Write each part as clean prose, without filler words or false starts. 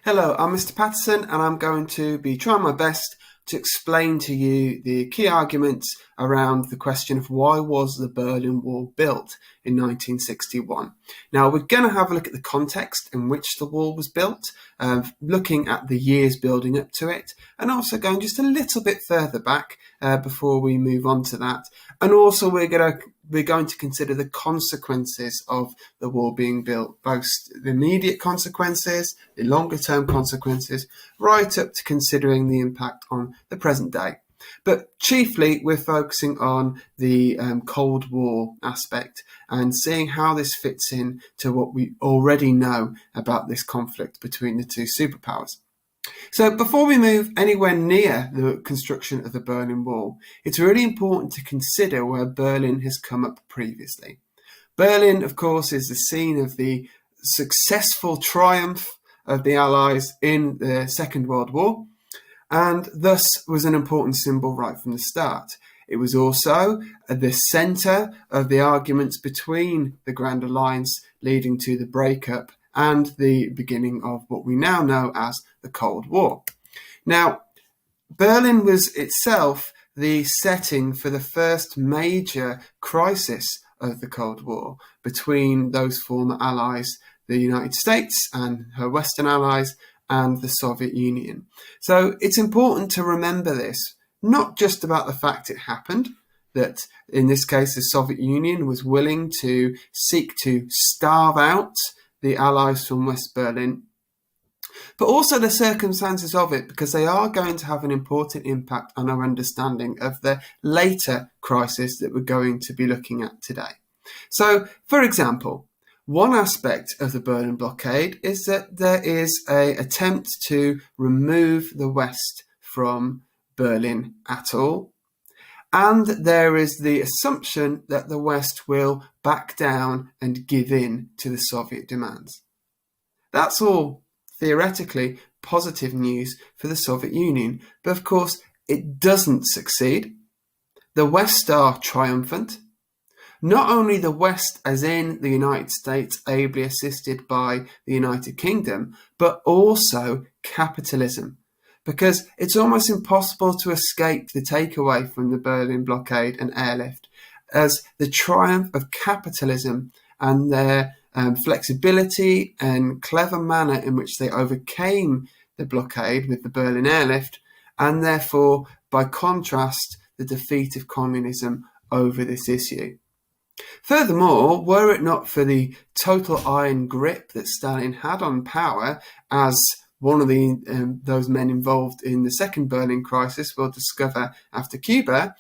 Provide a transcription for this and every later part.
Hello, I'm Mr. Patterson and I'm going to be trying my best to explain to you the key arguments around the question of why was the Berlin Wall built in 1961. Now we're going to have a look at the context in which the wall was built, looking at the years building up to it, and also going just a little bit further back before we move on to that. And also we're going to consider the consequences of the wall being built, both the immediate consequences, the longer term consequences, right up to considering the impact on the present day. But chiefly we're focusing on the Cold War aspect and seeing how this fits in to what we already know about this conflict between the two superpowers. So before we move anywhere near the construction of the Berlin Wall, it's really important to consider where Berlin has come up previously. Berlin, of course, is the scene of the successful triumph of the Allies in the Second World War, and thus was an important symbol right from the start. It was also the centre of the arguments between the Grand Alliance leading to the breakup and the beginning of what we now know as the Cold War. Now, Berlin was itself the setting for the first major crisis of the Cold War between those former allies, the United States and her Western allies, and the Soviet Union. So it's important to remember this, not just about the fact it happened, that in this case the Soviet Union was willing to seek to starve out the Allies from West Berlin, but also the circumstances of it, because they are going to have an important impact on our understanding of the later crisis that we're going to be looking at today. So, for example, one aspect of the Berlin blockade is that there is an attempt to remove the West from Berlin at all. And there is the assumption that the West will back down and give in to the Soviet demands. That's all theoretically positive news for the Soviet Union, but of course it doesn't succeed. The West are triumphant. Not only the West, as in the United States, ably assisted by the United Kingdom, but also capitalism. Because it's almost impossible to escape the takeaway from the Berlin blockade and airlift as the triumph of capitalism and their flexibility and clever manner in which they overcame the blockade with the Berlin airlift, and therefore, by contrast, the defeat of communism over this issue. Furthermore, were it not for the total iron grip that Stalin had on power as one of those men involved in the second Berlin crisis we'll discover after Cuba,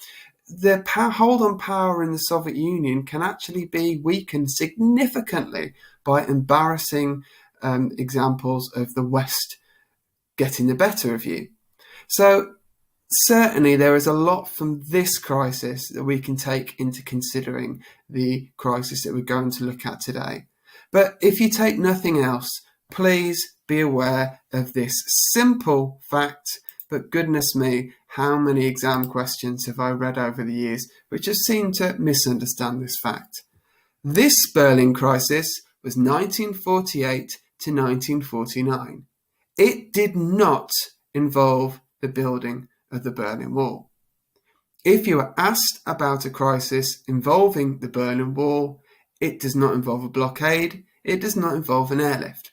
the hold on power in the Soviet Union can actually be weakened significantly by embarrassing examples of the West getting the better of you. So certainly there is a lot from this crisis that we can take into considering the crisis that we're going to look at today. But if you take nothing else, please be aware of this simple fact, but goodness me, how many exam questions have I read over the years which have seemed to misunderstand this fact. This Berlin crisis was 1948 to 1949. It did not involve the building of the Berlin Wall. If you are asked about a crisis involving the Berlin Wall, it does not involve a blockade, it does not involve an airlift.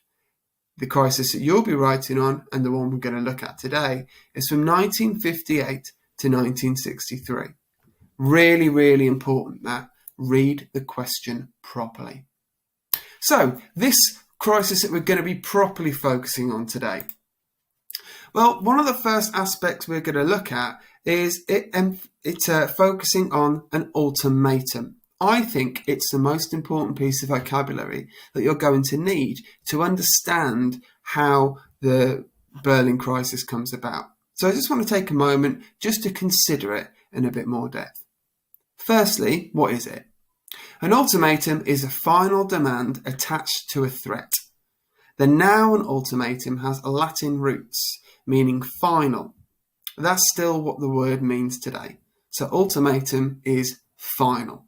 The crisis that you'll be writing on, and the one we're going to look at today, is from 1958 to 1963. Really, really important that read the question properly. So, this crisis that we're going to be properly focusing on today. Well, one of the first aspects we're going to look at is it's focusing on an ultimatum. I think it's the most important piece of vocabulary that you're going to need to understand how the Berlin crisis comes about. So I just want to take a moment just to consider it in a bit more depth. Firstly, what is it? An ultimatum is a final demand attached to a threat. The noun ultimatum has Latin roots, meaning final. That's still what the word means today. So ultimatum is final.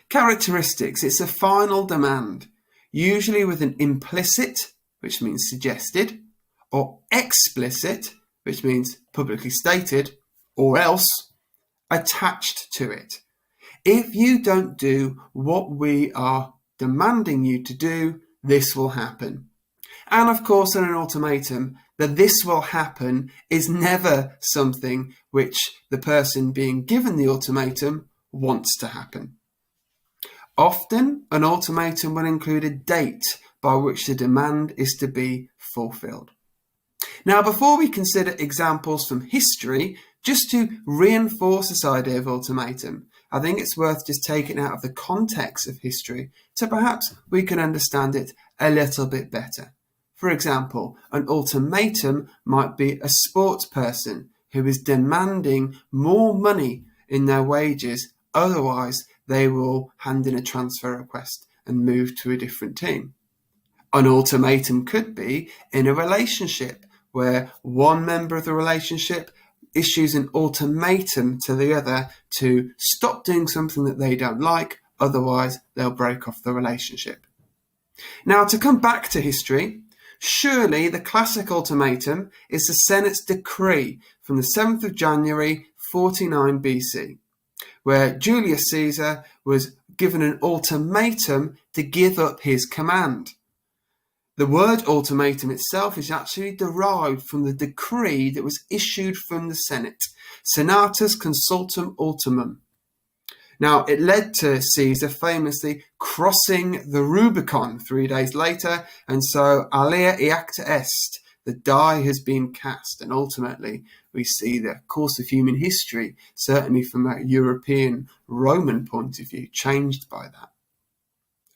Characteristics: it's a final demand, usually with an implicit, which means suggested, or explicit, which means publicly stated, or else attached to it. If you don't do what we are demanding you to do, this will happen. And of course, in an ultimatum, that this will happen is never something which the person being given the ultimatum wants to happen. Often, an ultimatum will include a date by which the demand is to be fulfilled. Now, before we consider examples from history, just to reinforce this idea of ultimatum, I think it's worth just taking it out of the context of history so perhaps we can understand it a little bit better. For example, an ultimatum might be a sports person who is demanding more money in their wages, otherwise they will hand in a transfer request and move to a different team. An ultimatum could be in a relationship where one member of the relationship issues an ultimatum to the other to stop doing something that they don't like, otherwise they'll break off the relationship. Now, to come back to history, surely the classic ultimatum is the Senate's decree from the 7th of January 49 BC, where Julius Caesar was given an ultimatum to give up his command. The word ultimatum itself is actually derived from the decree that was issued from the Senate, Senatus Consultum Ultimum. Now, it led to Caesar famously crossing the Rubicon 3 days later, and so alia iacta est, the die has been cast, and ultimately we see the course of human history, certainly from a European Roman point of view, changed by that.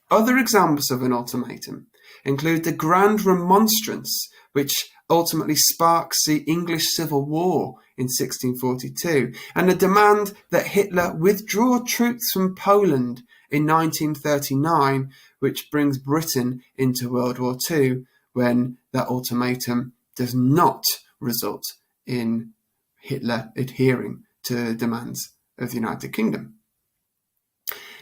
Other examples of an ultimatum include the Grand Remonstrance, which ultimately sparks the English Civil War in 1642, and a demand that Hitler withdraw troops from Poland in 1939, which brings Britain into World War II, when that ultimatum does not result in Hitler adhering to the demands of the United Kingdom.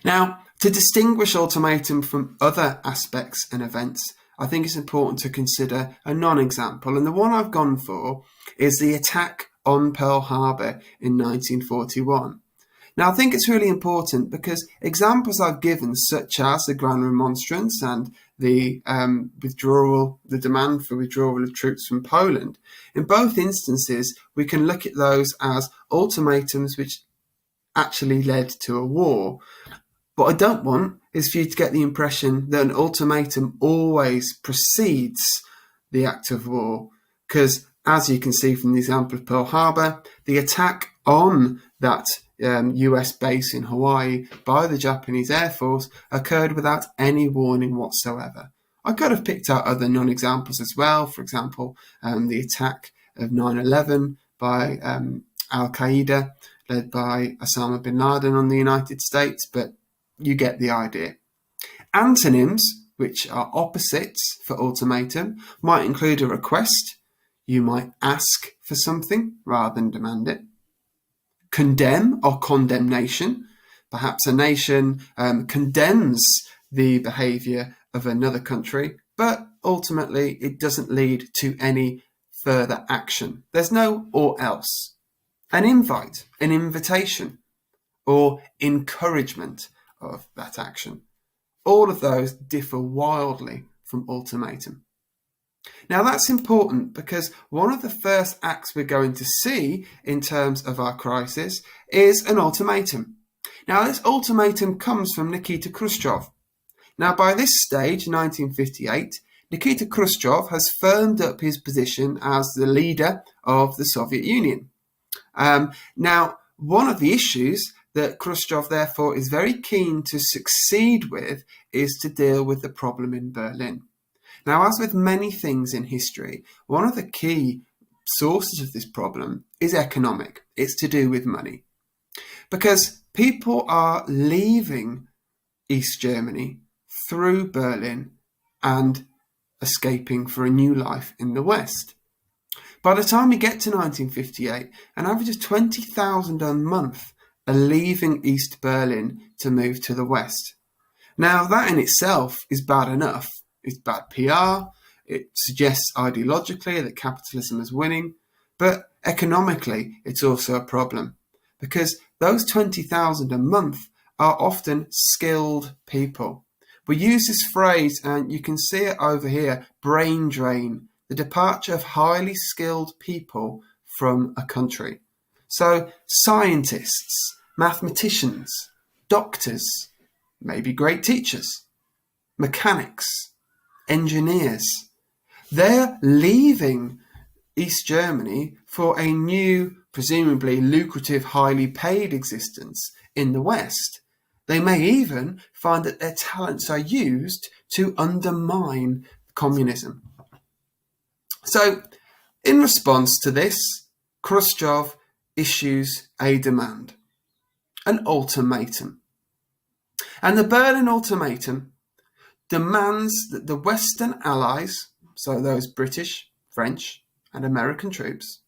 Now, to distinguish ultimatum from other aspects and events, I think it's important to consider a non-example, and the one I've gone for is the attack on Pearl Harbor in 1941. Now, I think it's really important because examples I've given, such as the Grand Remonstrance and the demand for withdrawal of troops from Poland, in both instances, we can look at those as ultimatums which actually led to a war. What I don't want is for you to get the impression that an ultimatum always precedes the act of war, because as you can see from the example of Pearl Harbor, the attack on that US base in Hawaii by the Japanese Air Force occurred without any warning whatsoever. I could have picked out other non-examples as well, for example, the attack of 9/11 by Al-Qaeda, led by Osama bin Laden on the United States, but you get the idea. Antonyms, which are opposites for ultimatum, might include a request. You might ask for something rather than demand it. Condemn or condemnation. Perhaps a nation condemns the behaviour of another country, but ultimately it doesn't lead to any further action. There's no or else. An invite, an invitation, or encouragement of that action. All of those differ wildly from ultimatum. Now, that's important because one of the first acts we're going to see in terms of our crisis is an ultimatum. Now, this ultimatum comes from Nikita Khrushchev. Now, by this stage, 1958, Nikita Khrushchev has firmed up his position as the leader of the Soviet Union. Now, one of the issues that Khrushchev, therefore, is very keen to succeed with is to deal with the problem in Berlin. Now, as with many things in history, one of the key sources of this problem is economic. It's to do with money. Because people are leaving East Germany through Berlin and escaping for a new life in the West. By the time we get to 1958, an average of 20,000 a month are leaving East Berlin to move to the West. Now, that in itself is bad enough. It's bad PR, It suggests ideologically that capitalism is winning, but economically it's also a problem because those 20,000 a month are often skilled people. We use this phrase, and you can see it over here, brain drain, the departure of highly skilled people from a country. So scientists, mathematicians, doctors, maybe great teachers, mechanics, engineers, they're leaving East Germany for a new, presumably lucrative, highly paid existence in the West. They may even find that their talents are used to undermine communism. So, in response to this, Khrushchev issues a demand, an ultimatum. And the Berlin Ultimatum demands that the Western Allies, so those British, French, and American troops,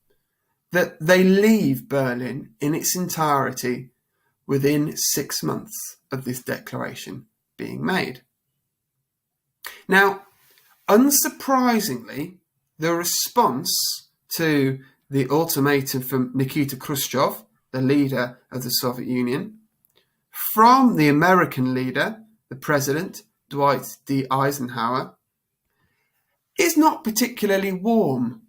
that they leave Berlin in its entirety within 6 months of this declaration being made. Now, unsurprisingly, the response to the ultimatum from Nikita Khrushchev, the leader of the Soviet Union, from the American leader, the president, Dwight D. Eisenhower, is not particularly warm.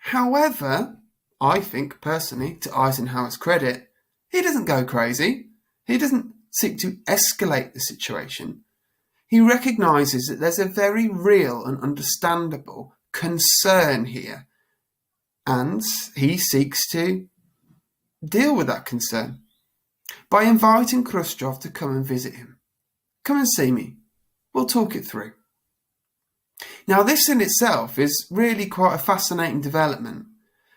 However, I think personally, to Eisenhower's credit, he doesn't go crazy. He doesn't seek to escalate the situation. He recognises that there's a very real and understandable concern here, and he seeks to deal with that concern by inviting Khrushchev to come and visit him. Come and see me. We'll talk it through. Now, this in itself is really quite a fascinating development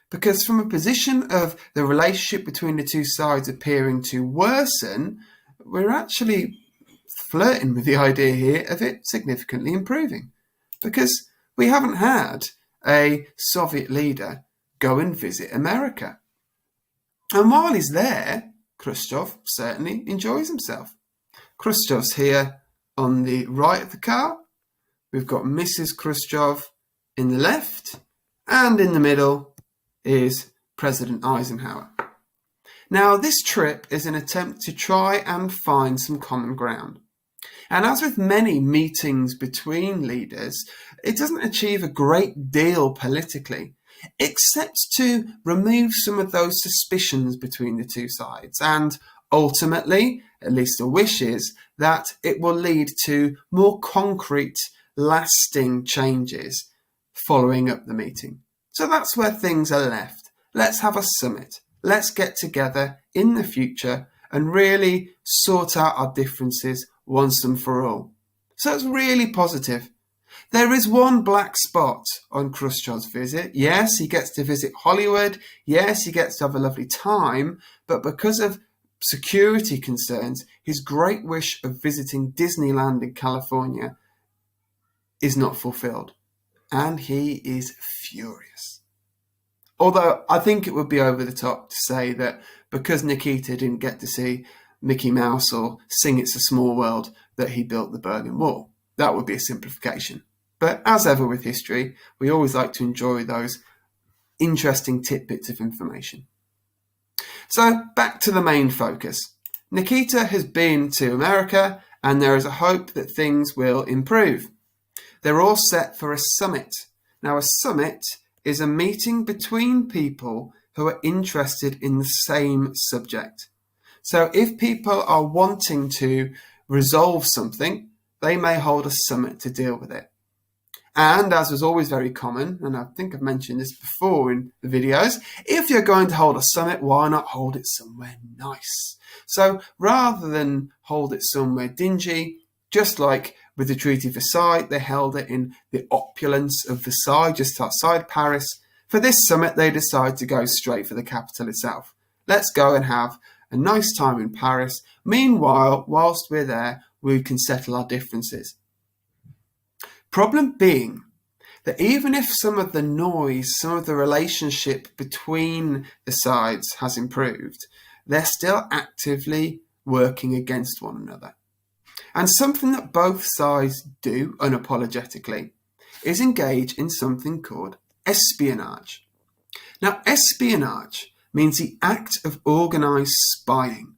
because from a position of the relationship between the two sides appearing to worsen, we're actually flirting with the idea here of it significantly improving because we haven't had a Soviet leader go and visit America. And while he's there, Khrushchev certainly enjoys himself. Khrushchev's here on the right of the car. We've got Mrs. Khrushchev in the left, and in the middle is President Eisenhower. Now, this trip is an attempt to try and find some common ground. And as with many meetings between leaders, it doesn't achieve a great deal politically, except to remove some of those suspicions between the two sides. And ultimately, at least the wish is, that it will lead to more concrete, lasting changes following up the meeting. So that's where things are left. Let's have a summit. Let's get together in the future and really sort out our differences once and for all. So it's really positive. There is one black spot on Khrushchev's visit. Yes, he gets to visit Hollywood. Yes, he gets to have a lovely time. But because of security concerns, his great wish of visiting Disneyland in California is not fulfilled. And he is furious. Although I think it would be over the top to say that because Nikita didn't get to see Mickey Mouse or sing It's a Small World, that he built the Berlin Wall. That would be a simplification. But as ever with history, we always like to enjoy those interesting tidbits of information. So back to the main focus. Nikita has been to America and there is a hope that things will improve. They're all set for a summit. Now, a summit is a meeting between people who are interested in the same subject. So if people are wanting to resolve something, they may hold a summit to deal with it. And as was always very common, and I think I've mentioned this before in the videos, if you're going to hold a summit, why not hold it somewhere nice? So rather than hold it somewhere dingy, just like with the Treaty of Versailles, they held it in the opulence of Versailles, just outside Paris. For this summit, they decided to go straight for the capital itself. Let's go and have a nice time in Paris. Meanwhile, whilst we're there, we can settle our differences. Problem being that even if some of the noise, some of the relationship between the sides has improved, they're still actively working against one another. And something that both sides do unapologetically is engage in something called espionage. Now, espionage means the act of organised spying,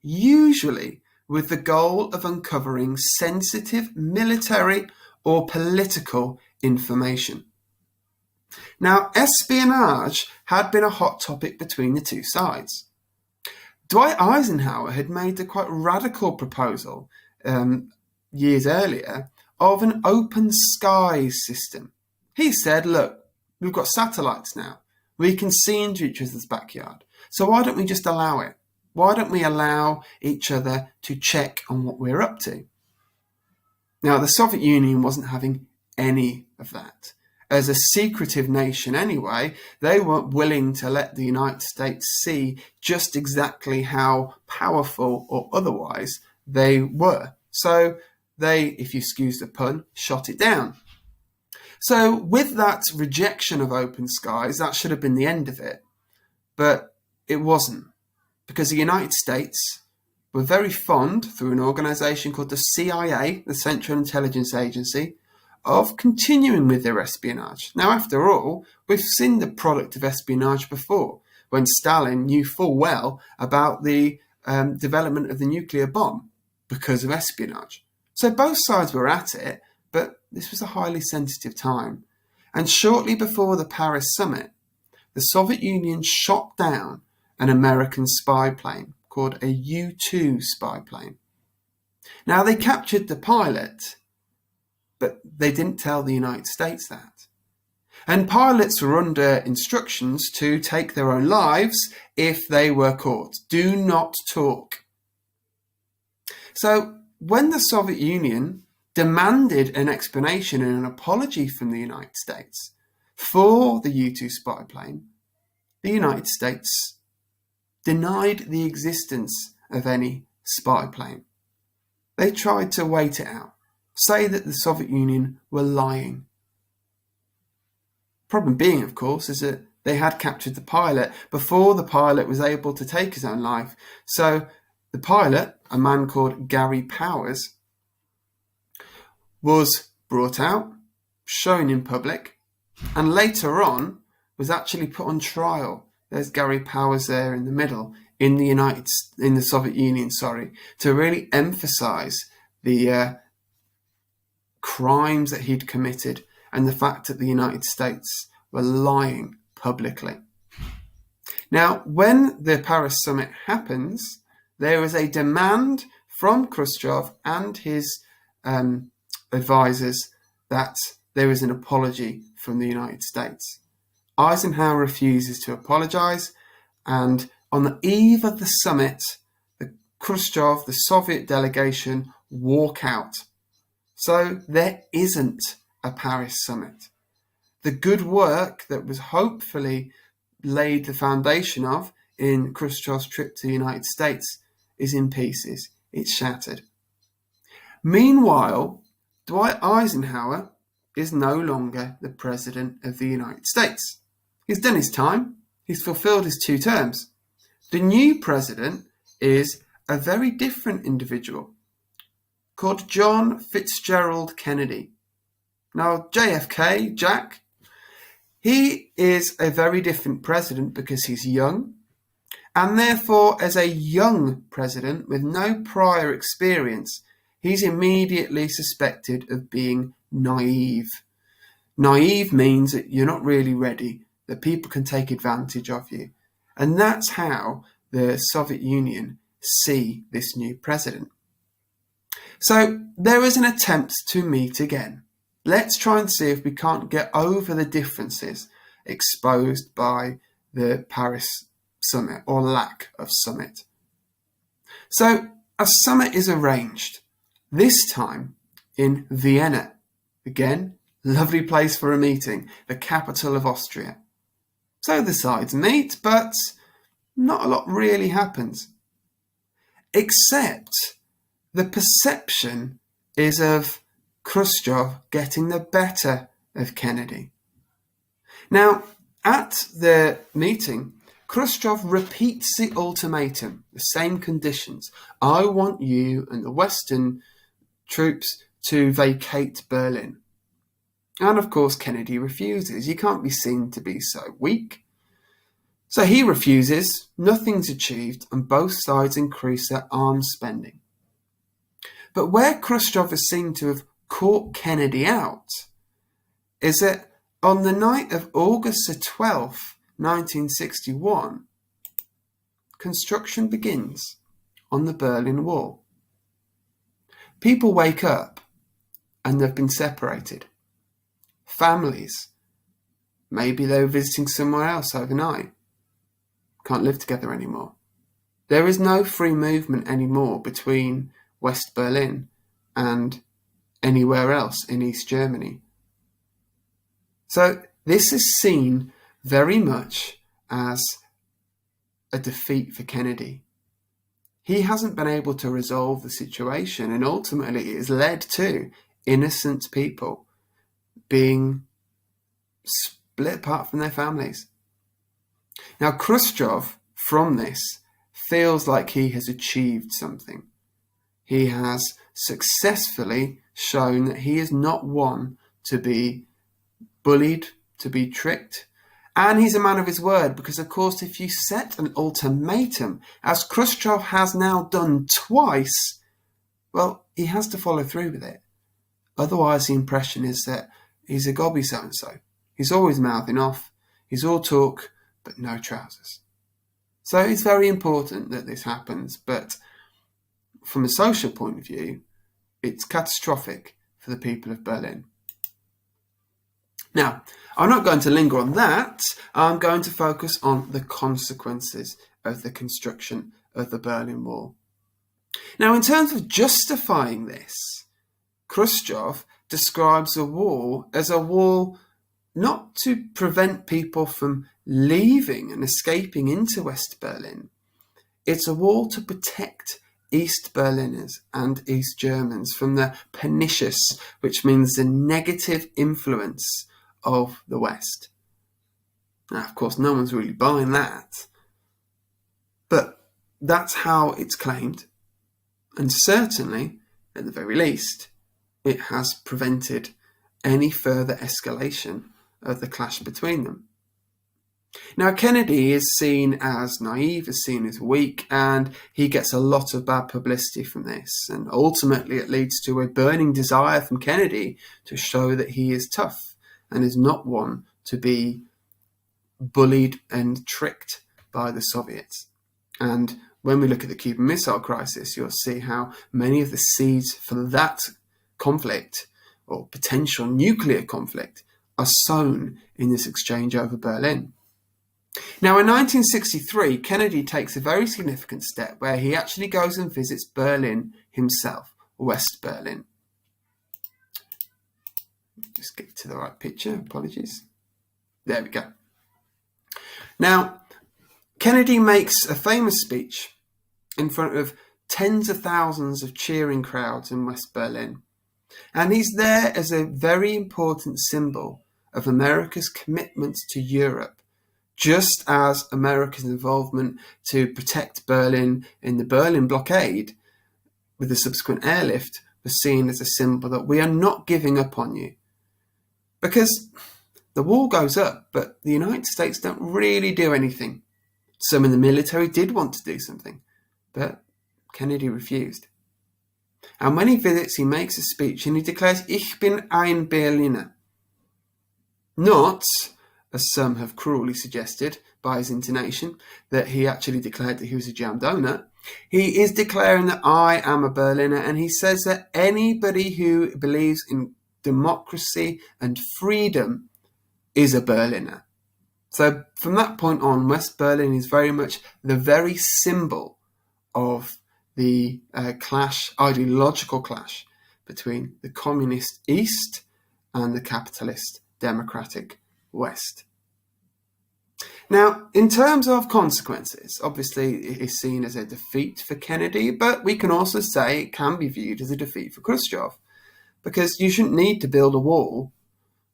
usually with the goal of uncovering sensitive military or political information. Now, espionage had been a hot topic between the two sides. Dwight Eisenhower had made a quite radical proposal years earlier of an open skies system. He said, look, we've got satellites now. We can see into each other's backyard. So why don't we just allow it? Why don't we allow each other to check on what we're up to? Now, the Soviet Union wasn't having any of that. As a secretive nation anyway, they weren't willing to let the United States see just exactly how powerful or otherwise they were. So they, if you excuse the pun, shot it down. So with that rejection of open skies, that should have been the end of it. But it wasn't, because the United States were very fond, through an organisation called the CIA, the Central Intelligence Agency, of continuing with their espionage. Now, after all, we've seen the product of espionage before, when Stalin knew full well about the development of the nuclear bomb because of espionage. So both sides were at it, but this was a highly sensitive time. And shortly before the Paris summit, the Soviet Union shot down an American spy plane called a U-2 spy plane. Now, they captured the pilot, but they didn't tell the United States that. And pilots were under instructions to take their own lives if they were caught. Do not talk. So when the Soviet Union demanded an explanation and an apology from the United States for the U-2 spy plane, the United States denied the existence of any spy plane. They tried to wait it out, say that the Soviet Union were lying. Problem being, of course, is that they had captured the pilot before the pilot was able to take his own life. So the pilot, a man called Gary Powers, was brought out, shown in public, and later on was actually put on trial. There's Gary Powers there in the middle, in the Soviet Union, to really emphasize the crimes that he'd committed and the fact that the United States were lying publicly. Now, when the Paris summit happens, there is a demand from Khrushchev and his advisors that there is an apology from the United States. Eisenhower refuses to apologize, and on the eve of the summit, Khrushchev, the Soviet delegation, walk out. So there isn't a Paris summit. The good work that was hopefully laid the foundation of in Khrushchev's trip to the United States is in pieces. It's shattered. Meanwhile, Dwight Eisenhower is no longer the President of the United States. He's done his time. He's fulfilled his 2 terms. The new president is a very different individual called John Fitzgerald Kennedy. Now, JFK, Jack, he is a very different president because he's young, and therefore, as a young president with no prior experience, he's immediately suspected of being naive. Naive means that you're not really ready, that people can take advantage of you. And that's how the Soviet Union see this new president. So there is an attempt to meet again. Let's try and see if we can't get over the differences exposed by the Paris summit, or lack of summit. So a summit is arranged, this time in Vienna. Again, lovely place for a meeting, the capital of Austria. So the sides meet, but not a lot really happens. Except the perception is of Khrushchev getting the better of Kennedy. Now, at the meeting, Khrushchev repeats the ultimatum, the same conditions. I want you and the Western troops to vacate Berlin. And of course, Kennedy refuses. You can't be seen to be so weak. So he refuses, nothing's achieved, and both sides increase their arms spending. But where Khrushchev is seen to have caught Kennedy out is that on the night of August the 12th, 1961, construction begins on the Berlin Wall. People wake up and they've been separated. Families, maybe they were visiting somewhere else overnight, can't live together anymore. There is no free movement anymore between West Berlin and anywhere else in East Germany. So this is seen very much as a defeat for Kennedy. He hasn't been able to resolve the situation, and ultimately it has led to innocent people being split apart from their families. Now, Khrushchev, from this, feels like he has achieved something. He has successfully shown that he is not one to be bullied, to be tricked. And he's a man of his word, because, of course, if you set an ultimatum, as Khrushchev has now done twice, well, he has to follow through with it. Otherwise, the impression is that he's a gobby so-and-so. He's always mouthing off. He's all talk, but no trousers. So it's very important that this happens, but from a social point of view, it's catastrophic for the people of Berlin. Now, I'm not going to linger on that. I'm going to focus on the consequences of the construction of the Berlin Wall. Now, in terms of justifying this, Khrushchev describes a wall as a wall not to prevent people from leaving and escaping into West Berlin. It's a wall to protect East Berliners and East Germans from the pernicious, which means the negative influence of the West. Now, of course, no one's really buying that, but that's how it's claimed, and certainly, at the very least, it has prevented any further escalation of the clash between them. Now, Kennedy is seen as naive, is seen as weak, and he gets a lot of bad publicity from this, and ultimately it leads to a burning desire from Kennedy to show that he is tough and is not one to be bullied and tricked by the Soviets. And when we look at the Cuban Missile Crisis, you'll see how many of the seeds for that conflict, or potential nuclear conflict, are sown in this exchange over Berlin. Now, in 1963, Kennedy takes a very significant step where he actually goes and visits Berlin himself, West Berlin. Just get to the right picture, apologies. There we go. Now, Kennedy makes a famous speech in front of tens of thousands of cheering crowds in West Berlin. And he's there as a very important symbol of America's commitment to Europe, just as America's involvement to protect Berlin in the Berlin blockade with the subsequent airlift was seen as a symbol that we are not giving up on you. Because the wall goes up, but the United States don't really do anything. Some in the military did want to do something, but Kennedy refused. And when he visits, he makes a speech and he declares, "Ich bin ein Berliner." Not, as some have cruelly suggested by his intonation, that he actually declared that he was a jam donut. He is declaring that I am a Berliner, and he says that anybody who believes in democracy and freedom is a Berliner. So from that point on, West Berlin is very much the very symbol of the ideological clash between the communist East and the capitalist democratic West. Now, in terms of consequences, obviously it is seen as a defeat for Kennedy, but we can also say it can be viewed as a defeat for Khrushchev, because you shouldn't need to build a wall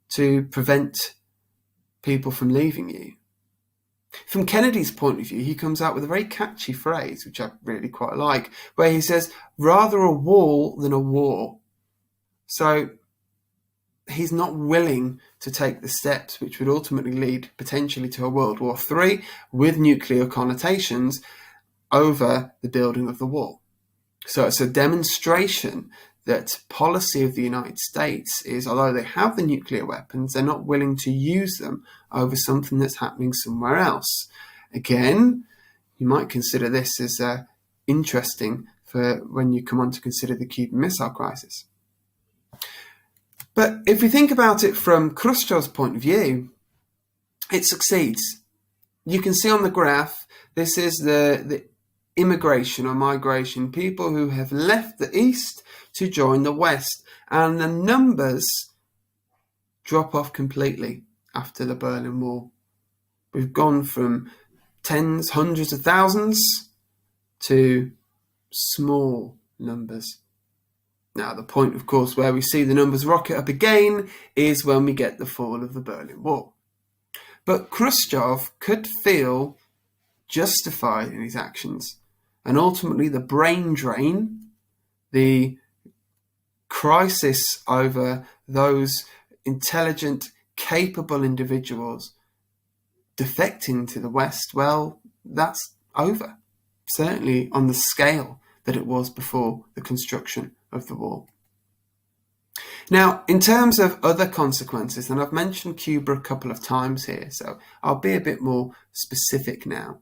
to prevent people from leaving you. From Kennedy's point of view, he comes out with a very catchy phrase, which I really quite like, where he says, "Rather a wall than a war." So he's not willing to take the steps which would ultimately lead potentially to a World War III with nuclear connotations over the building of the wall. So it's a demonstration that policy of the United States is, although they have the nuclear weapons, they're not willing to use them over something that's happening somewhere else. Again, you might consider this as interesting for when you come on to consider the Cuban Missile Crisis. But if we think about it from Khrushchev's point of view, it succeeds. You can see on the graph, this is the immigration or migration, people who have left the East to join the West, and the numbers drop off completely after the Berlin Wall. We've gone from tens, hundreds of thousands to small numbers. Now, the point, of course, where we see the numbers rocket up again is when we get the fall of the Berlin Wall. But Khrushchev could feel justified in his actions, and ultimately the brain drain, the crisis over those intelligent, capable individuals defecting to the West, well, that's over. Certainly on the scale that it was before the construction of the wall. Now, in terms of other consequences, and I've mentioned Cuba a couple of times here, so I'll be a bit more specific now.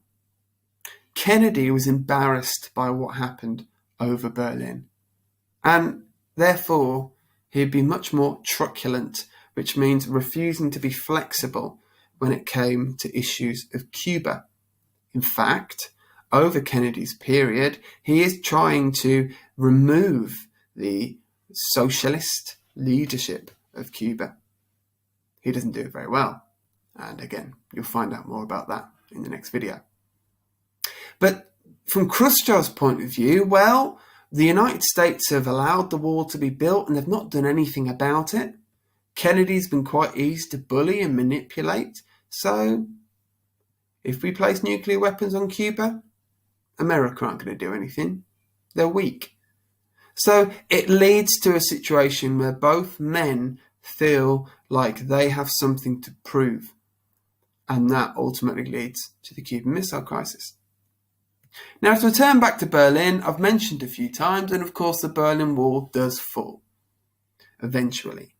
Kennedy was embarrassed by what happened over Berlin, and therefore he'd be much more truculent, which means refusing to be flexible when it came to issues of Cuba. In fact, over Kennedy's period, he is trying to remove the socialist leadership of Cuba. He doesn't do it very well. And again, you'll find out more about that in the next video. But from Khrushchev's point of view, well, the United States have allowed the wall to be built and they've not done anything about it. Kennedy's been quite easy to bully and manipulate. So if we place nuclear weapons on Cuba, America aren't going to do anything. They're weak. So it leads to a situation where both men feel like they have something to prove. And that ultimately leads to the Cuban Missile Crisis. Now, to return back to Berlin, I've mentioned a few times, and of course the Berlin Wall does fall eventually.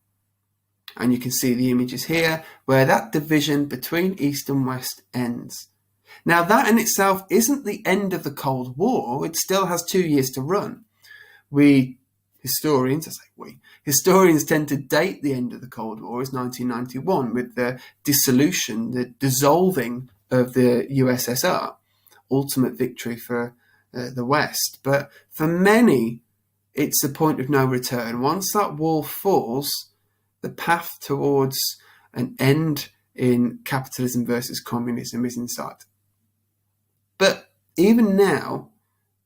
And you can see the images here where that division between East and West ends. Now, that in itself isn't the end of the Cold War. It still has 2 years to run. Historians tend to date the end of the Cold War as 1991 with the dissolution, the dissolving of the USSR, ultimate victory for the West. But for many, it's a point of no return. Once that wall falls, the path towards an end in capitalism versus communism is in sight. But even now,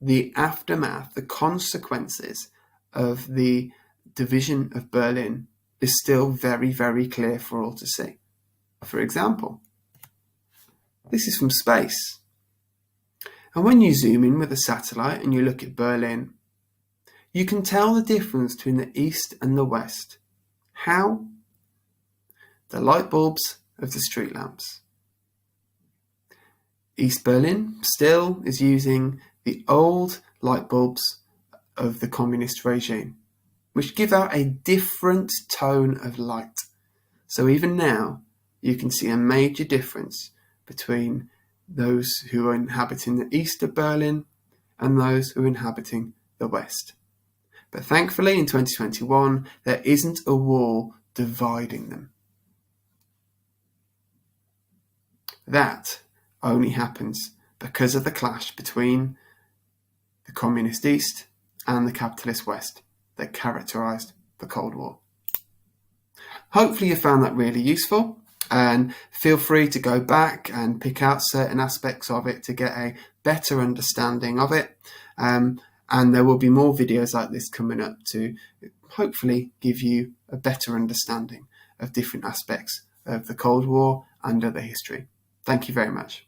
the aftermath, the consequences of the division of Berlin is still very, very clear for all to see. For example, this is from space. And when you zoom in with a satellite and you look at Berlin, you can tell the difference between the East and the West. How? The light bulbs of the street lamps. East Berlin still is using the old light bulbs of the communist regime, which give out a different tone of light. So even now, you can see a major difference between those who are inhabiting the east of Berlin and those who are inhabiting the west. But thankfully, in 2021, there isn't a wall dividing them. That only happens because of the clash between the communist East and the capitalist West that characterised the Cold War. Hopefully you found that really useful, and feel free to go back and pick out certain aspects of it to get a better understanding of it. And there will be more videos like this coming up to hopefully give you a better understanding of different aspects of the Cold War and other history. Thank you very much.